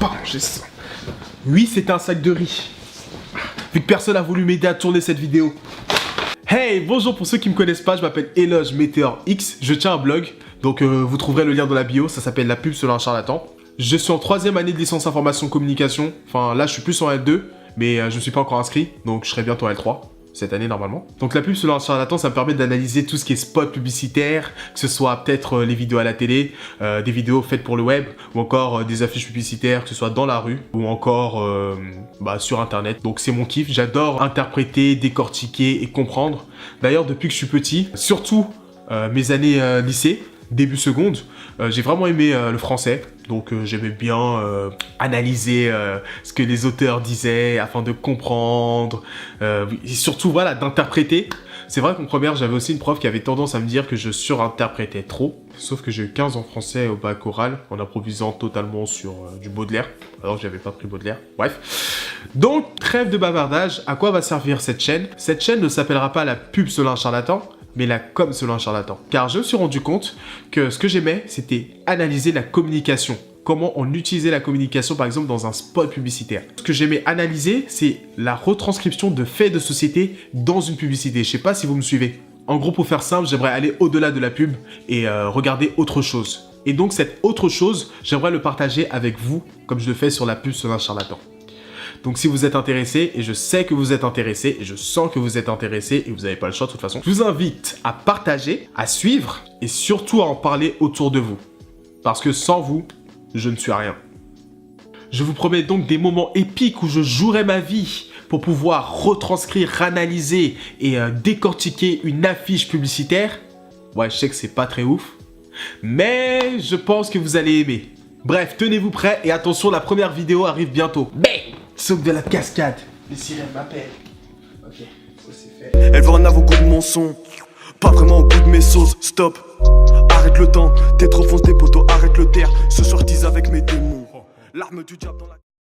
pas ranger ça. Oui, c'était un sac de riz. Vu que personne n'a voulu m'aider à tourner cette vidéo. Hey, bonjour pour ceux qui me connaissent pas, je m'appelle Eloge Meteor X, je tiens un blog, donc vous trouverez le lien dans la bio, ça s'appelle La Pub selon un charlatan. Je suis en 3e année de licence information communication, enfin là je suis plus en L2, mais je ne suis pas encore inscrit, donc je serai bientôt en L3. Cette année normalement. Donc la pub selon un charlatan, ça me permet d'analyser tout ce qui est spot publicitaire, que ce soit peut-être les vidéos à la télé, des vidéos faites pour le web, ou encore des affiches publicitaires, que ce soit dans la rue, ou encore sur internet. Donc c'est mon kiff, j'adore interpréter, décortiquer et comprendre. D'ailleurs depuis que je suis petit, surtout mes années lycée, début seconde, j'ai vraiment aimé le français, donc j'aimais bien analyser ce que les auteurs disaient afin de comprendre, et surtout voilà, d'interpréter. C'est vrai qu'en première, j'avais aussi une prof qui avait tendance à me dire que je surinterprétais trop, sauf que j'ai eu 15 en français au bac oral, en improvisant totalement sur du Baudelaire, alors que j'avais pas pris Baudelaire, bref. Donc, trêve de bavardage, à quoi va servir cette chaîne? Cette chaîne ne s'appellera pas La Pub selon un charlatan, mais la com selon un charlatan. Car je me suis rendu compte que ce que j'aimais, c'était analyser la communication. Comment on utilisait la communication, par exemple, dans un spot publicitaire. Ce que j'aimais analyser, c'est la retranscription de faits de société dans une publicité. Je sais pas si vous me suivez. En gros, pour faire simple, j'aimerais aller au-delà de la pub et regarder autre chose. Et donc, cette autre chose, j'aimerais le partager avec vous, comme je le fais sur La Pub selon un charlatan. Donc si vous êtes intéressé, et je sais que vous êtes intéressé, et je sens que vous êtes intéressé, et vous n'avez pas le choix de toute façon, je vous invite à partager, à suivre, et surtout à en parler autour de vous. Parce que sans vous, je ne suis rien. Je vous promets donc des moments épiques où je jouerai ma vie pour pouvoir retranscrire, analyser et décortiquer une affiche publicitaire. Ouais, je sais que c'est pas très ouf, mais je pense que vous allez aimer. Bref, tenez-vous prêts, et attention, la première vidéo arrive bientôt. Bang! Sauf de la cascade. Les sirènes m'appellent. Ok, ça c'est fait. Elle veut un avocat de mon son, pas vraiment au goût de mes sauces. Stop, arrête le temps, t'es trop foncé poteau, arrête le terre. Ce soir tease avec mes démons. L'arme du diable dans la...